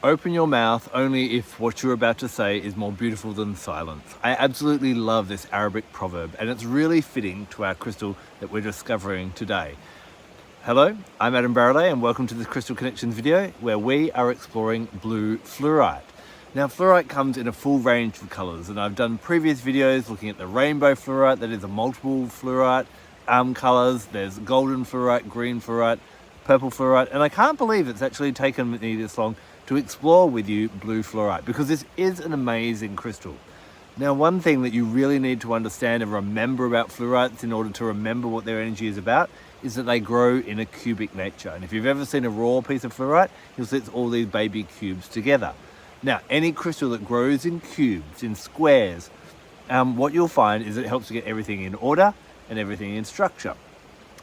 Open your mouth only if what you're about to say is more beautiful than silence. I absolutely love this Arabic proverb, and it's really fitting to our crystal that we're discovering today. Hello, I'm Barralet, and welcome to this Crystal Connections video where we are exploring blue fluorite. Now, fluorite comes in a full range of colors, and I've done previous videos looking at the rainbow fluorite, that is a multiple fluorite colors. There's golden fluorite, green fluorite, purple fluorite, and I can't believe it's actually taken me this long to explore with you blue fluorite, because this is an amazing crystal. Now, one thing that you really need to understand and remember about fluorites in order to remember what their energy is about is that they grow in a cubic nature. And if you've ever seen a raw piece of fluorite, you'll see it's all these baby cubes together. Now, any crystal that grows in cubes, in squares, what you'll find is it helps to get everything in order and everything in structure.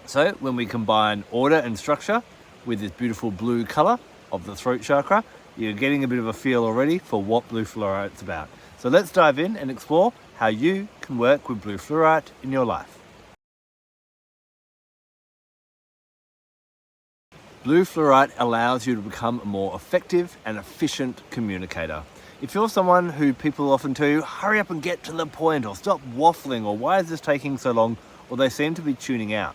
So when we combine order and structure with this beautiful blue color of the throat chakra, you're getting a bit of a feel already for what blue fluorite's about. So let's dive in and explore how you can work with blue fluorite in your life. Blue fluorite allows you to become a more effective and efficient communicator. If you're someone who people often tell you, hurry up and get to the point, or stop waffling, or why is this taking so long, or they seem to be tuning out.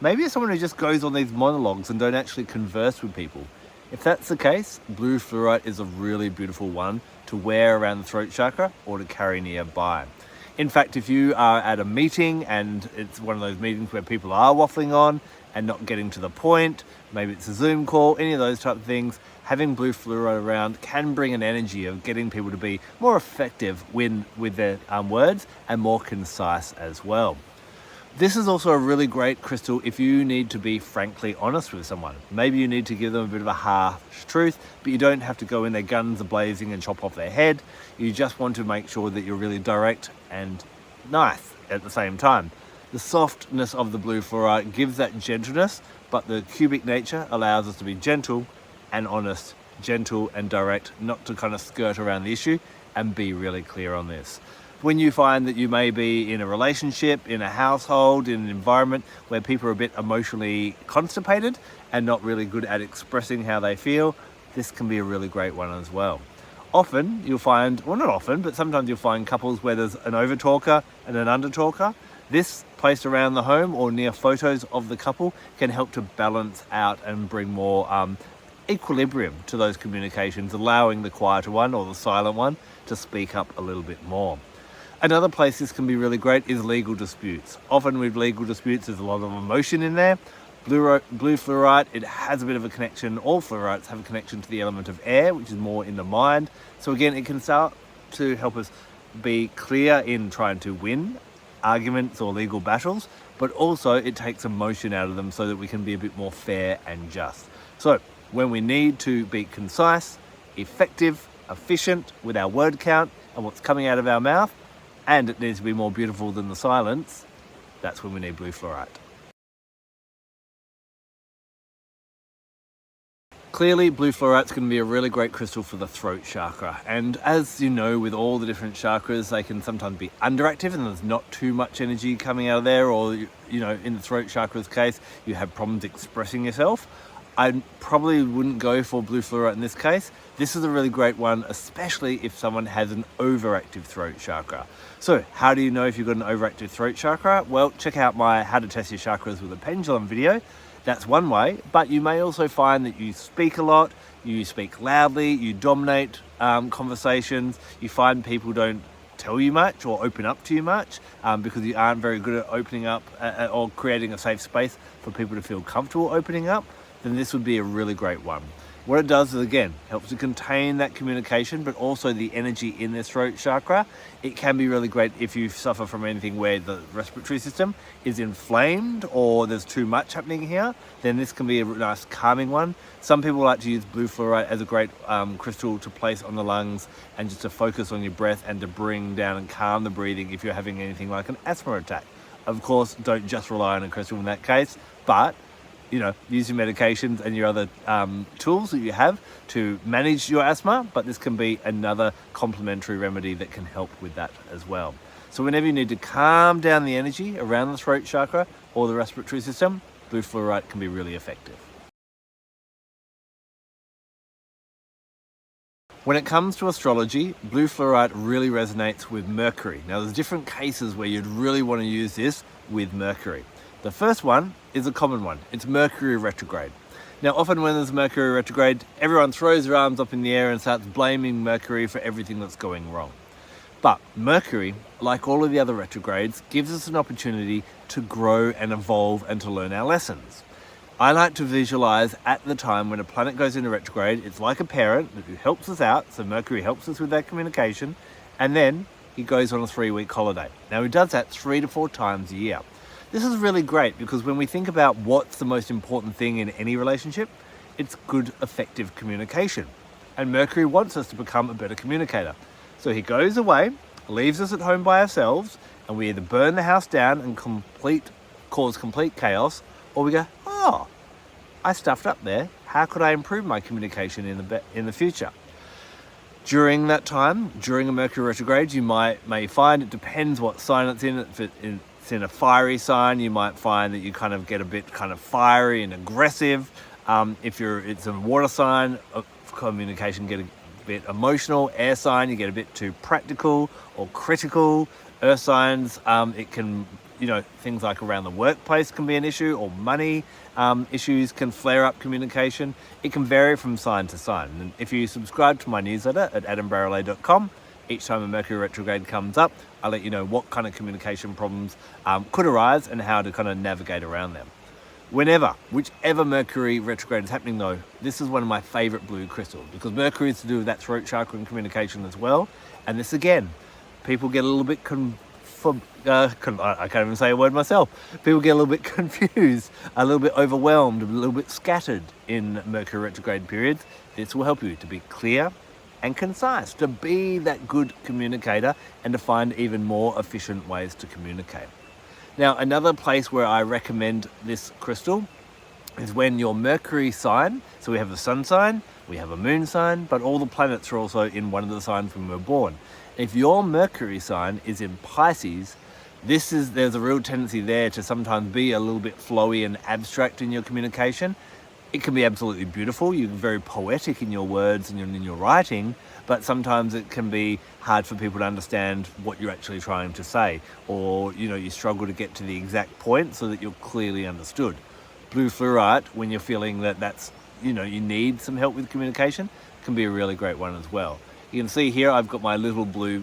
Maybe you're someone who just goes on these monologues and don't actually converse with people. If that's the case, blue fluorite is a really beautiful one to wear around the throat chakra or to carry nearby. In fact, if you are at a meeting and it's one of those meetings where people are waffling on and not getting to the point, maybe it's a Zoom call, any of those type of things, having blue fluorite around can bring an energy of getting people to be more effective with their words and more concise as well. This is also a really great crystal if you need to be frankly honest with someone. Maybe you need to give them a bit of a harsh truth, but you don't have to go in there guns a-blazing and chop off their head. You just want to make sure that you're really direct and nice at the same time. The softness of the blue fluorite gives that gentleness, but the cubic nature allows us to be gentle and honest, gentle and direct, not to kind of skirt around the issue, and be really clear on this. When you find that you may be in a relationship, in a household, in an environment where people are a bit emotionally constipated and not really good at expressing how they feel, this can be a really great one as well. Often you'll find, well, not often, but sometimes you'll find couples where there's an over talker and an under talker. This placed around the home or near photos of the couple can help to balance out and bring more equilibrium to those communications, allowing the quieter one or the silent one to speak up a little bit more. Another place this can be really great is legal disputes. Often with legal disputes, there's a lot of emotion in there. Blue fluorite, it has a bit of a connection. All fluorites have a connection to the element of air, which is more in the mind. So again, it can start to help us be clear in trying to win arguments or legal battles, but also it takes emotion out of them so that we can be a bit more fair and just. So when we need to be concise, effective, efficient with our word count and what's coming out of our mouth, and it needs to be more beautiful than the silence, that's when we need blue fluorite. Clearly, blue fluorite is going to be a really great crystal for the throat chakra. And as you know, with all the different chakras, they can sometimes be underactive and there's not too much energy coming out of there, or, you know, in the throat chakra's case, you have problems expressing yourself. I probably wouldn't go for blue fluorite in this case. This is a really great one, especially if someone has an overactive throat chakra. So how do you know if you've got an overactive throat chakra? Well, check out my How to Test Your Chakras with a Pendulum video. That's one way, but you may also find that you speak a lot, you speak loudly, you dominate conversations, you find people don't tell you much or open up to you much because you aren't very good at opening up or creating a safe space for people to feel comfortable opening up. Then this would be a really great one. What it does is, again, helps to contain that communication, but also the energy in the throat chakra. It can be really great if you suffer from anything where the respiratory system is inflamed or there's too much happening here, then this can be a nice calming one. Some people like to use blue fluorite as a great crystal to place on the lungs and just to focus on your breath and to bring down and calm the breathing if you're having anything like an asthma attack. Of course, don't just rely on a crystal in that case, but you know, use your medications and your other tools that you have to manage your asthma, but this can be another complementary remedy that can help with that as well. So whenever you need to calm down the energy around the throat chakra or the respiratory system, blue fluorite can be really effective. When it comes to astrology, blue fluorite really resonates with Mercury. Now there's different cases where you'd really want to use this with Mercury. The first one is a common one. It's Mercury retrograde. Now often when there's Mercury retrograde, everyone throws their arms up in the air and starts blaming Mercury for everything that's going wrong. But Mercury, like all of the other retrogrades, gives us an opportunity to grow and evolve and to learn our lessons. I like to visualize at the time when a planet goes into retrograde, it's like a parent who helps us out, so Mercury helps us with that communication, and then he goes on a 3-week holiday. Now he does that 3 to 4 times a year. This is really great because when we think about what's the most important thing in any relationship, it's good, effective communication. And Mercury wants us to become a better communicator. So he goes away, leaves us at home by ourselves, and we either burn the house down and cause complete chaos, or we go, oh, I stuffed up there. How could I improve my communication in the future? During that time, during a Mercury retrograde, you may find, it depends what sign it's in. If it's in a fiery sign, you might find that you kind of get a bit kind of fiery and aggressive. If it's a water sign, communication get a bit emotional. Air sign, you get a bit too practical or critical. Earth signs, it can, things like around the workplace can be an issue, or money issues can flare up communication. It can vary from sign to sign. And if you subscribe to my newsletter at adambarralet.com, each time a Mercury retrograde comes up, I'll let you know what kind of communication problems could arise and how to kind of navigate around them. Whichever Mercury retrograde is happening though, this is one of my favorite blue crystals because Mercury is to do with that throat chakra and communication as well. And this again, people get a little bit I can't even say a word myself. People get a little bit confused, a little bit overwhelmed, a little bit scattered in Mercury retrograde periods. This will help you to be clear and concise, to be that good communicator and to find even more efficient ways to communicate. Now, another place where I recommend this crystal is when your Mercury sign, so we have the sun sign, we have a moon sign, but all the planets are also in one of the signs when we're born. If your Mercury sign is in Pisces, there's a real tendency there to sometimes be a little bit flowy and abstract in your communication. It can be absolutely beautiful. You're very poetic in your words and in your writing, but sometimes it can be hard for people to understand what you're actually trying to say, or you struggle to get to the exact point so that you're clearly understood. Blue fluorite, when you're feeling that's you need some help with communication, can be a really great one as well. You can see here I've got my little blue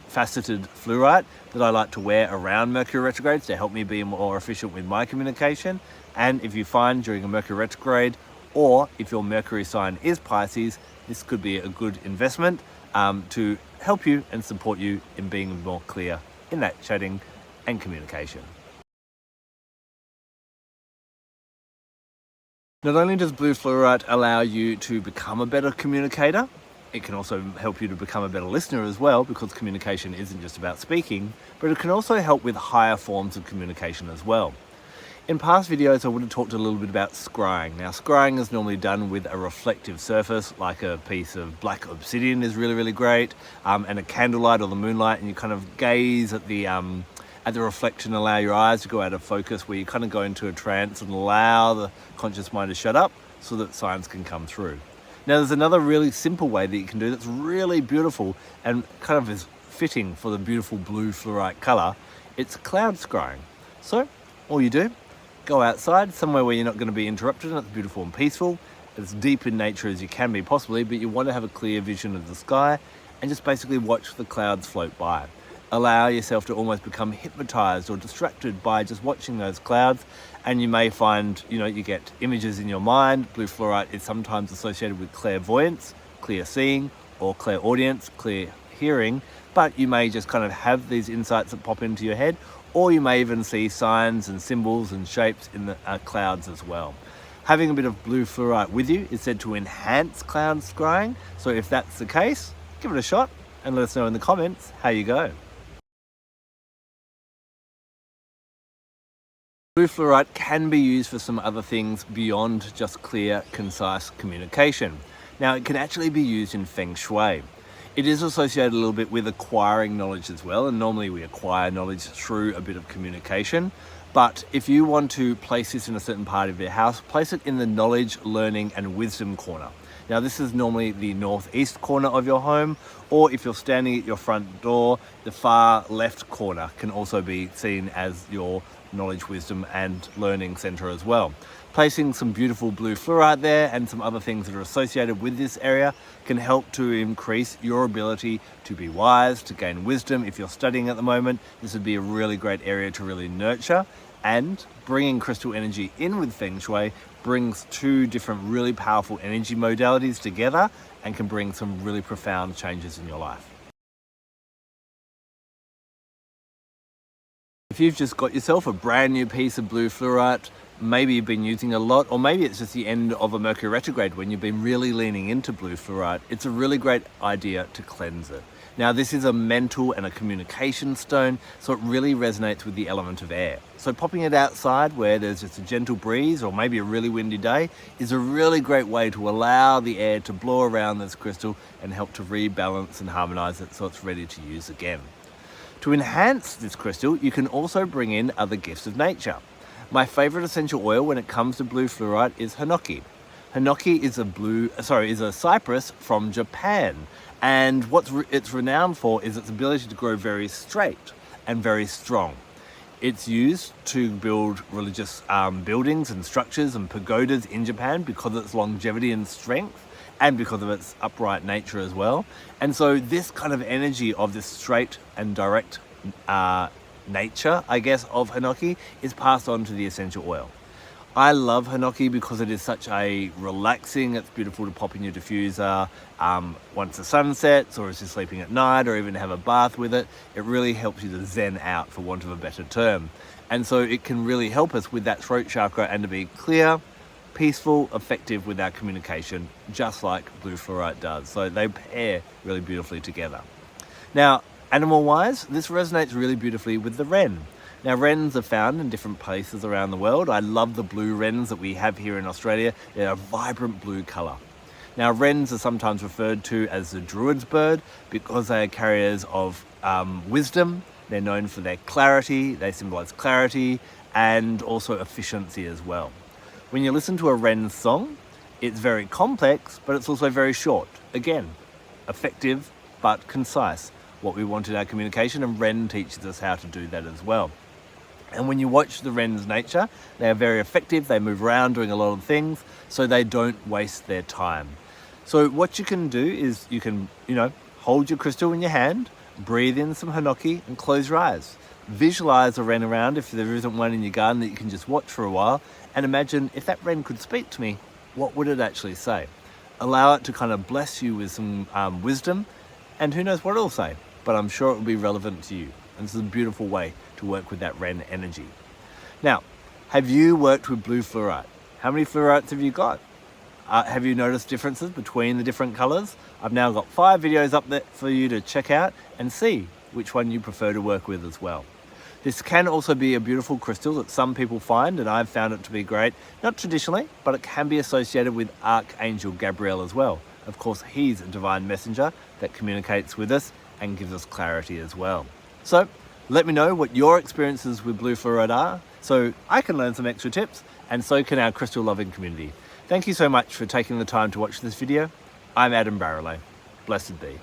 faceted fluorite that I like to wear around Mercury retrogrades to help me be more efficient with my communication. And if you find during a Mercury retrograde, or if your Mercury sign is Pisces, this could be a good investment to help you and support you in being more clear in that chatting and communication. Not only does blue fluorite allow you to become a better communicator, it can also help you to become a better listener as well, because communication isn't just about speaking, but it can also help with higher forms of communication as well. In past videos, I would have talked a little bit about scrying. Now, scrying is normally done with a reflective surface, like a piece of black obsidian is really, really great, and a candlelight or the moonlight, and you kind of gaze at the reflection, allow your eyes to go out of focus, where you kind of go into a trance and allow the conscious mind to shut up so that signs can come through. Now, there's another really simple way that you can do that's really beautiful and kind of is fitting for the beautiful blue fluorite color. It's cloud scrying. So all you do, go outside somewhere where you're not going to be interrupted and it's beautiful and peaceful, as deep in nature as you can be possibly, but you want to have a clear vision of the sky and just basically watch the clouds float by. Allow yourself to almost become hypnotized or distracted by just watching those clouds, and you may find you get images in your mind. Blue fluorite is sometimes associated with clairvoyance, clear seeing, or clairaudience, clear hearing, but you may just kind of have these insights that pop into your head, or you may even see signs and symbols and shapes in the clouds as well. Having a bit of blue fluorite with you is said to enhance cloud scrying, so if that's the case, give it a shot and let us know in the comments how you go. Blue fluorite can be used for some other things beyond just clear, concise communication. Now, it can actually be used in Feng Shui. It is associated a little bit with acquiring knowledge as well, and normally we acquire knowledge through a bit of communication. But if you want to place this in a certain part of your house, place it in the knowledge, learning, and wisdom corner. Now this is normally the northeast corner of your home, or if you're standing at your front door, the far left corner can also be seen as your knowledge, wisdom and learning center as well. Placing some beautiful blue fluorite there and some other things that are associated with this area can help to increase your ability to be wise, to gain wisdom. If you're studying at the moment, this would be a really great area to really nurture. And bringing crystal energy in with Feng Shui brings two different really powerful energy modalities together and can bring some really profound changes in your life. If you've just got yourself a brand new piece of blue fluorite, maybe you've been using a lot, or maybe it's just the end of a Mercury retrograde when you've been really leaning into blue fluorite, it's a really great idea to cleanse it. Now this is a mental and a communication stone, so it really resonates with the element of air. So popping it outside where there's just a gentle breeze or maybe a really windy day is a really great way to allow the air to blow around this crystal and help to rebalance and harmonize it so it's ready to use again. To enhance this crystal, you can also bring in other gifts of nature. My favorite essential oil when it comes to blue fluorite is hinoki. Hinoki is a cypress from Japan, and what it's renowned for is its ability to grow very straight and very strong. It's used to build religious buildings and structures and pagodas in Japan because of its longevity and strength, and because of its upright nature as well. And so this kind of energy of this straight and direct nature, I guess, of hinoki is passed on to the essential oil. I love hinoki because it is such a relaxing, it's beautiful to pop in your diffuser once the sun sets, or as you're sleeping at night, or even have a bath with it. It really helps you to zen out, for want of a better term. And so it can really help us with that throat chakra and to be clear, peaceful, effective with our communication, just like blue fluorite does. So they pair really beautifully together. Now, animal-wise, this resonates really beautifully with the wren. Now, wrens are found in different places around the world. I love the blue wrens that we have here in Australia. They're a vibrant blue colour. Now, wrens are sometimes referred to as the druid's bird because they are carriers of wisdom. They're known for their clarity. They symbolise clarity and also efficiency as well. When you listen to a wren song, it's very complex, but it's also very short. Again, effective, but concise. What we want in our communication, and wren teaches us how to do that as well. And when you watch the wren's nature, they are very effective. They move around doing a lot of things, so they don't waste their time. So what you can do is you can, hold your crystal in your hand, breathe in some hinoki and close your eyes. Visualize a wren around if there isn't one in your garden that you can just watch for a while, and imagine if that wren could speak to me, what would it actually say? Allow it to kind of bless you with some wisdom, and who knows what it'll say, but I'm sure it will be relevant to you. And this is a beautiful way to work with that wren energy. Now, have you worked with blue fluorite? How many fluorites have you got? Have you noticed differences between the different colors? I've now got 5 videos up there for you to check out and see which one you prefer to work with as well. This can also be a beautiful crystal that some people find, and I've found it to be great, not traditionally, but it can be associated with Archangel Gabriel as well. Of course, he's a divine messenger that communicates with us and gives us clarity as well. So let me know what your experiences with blue fluorite are, so I can learn some extra tips, and so can our crystal loving community. Thank you so much for taking the time to watch this video. I'm Barralet. Blessed be.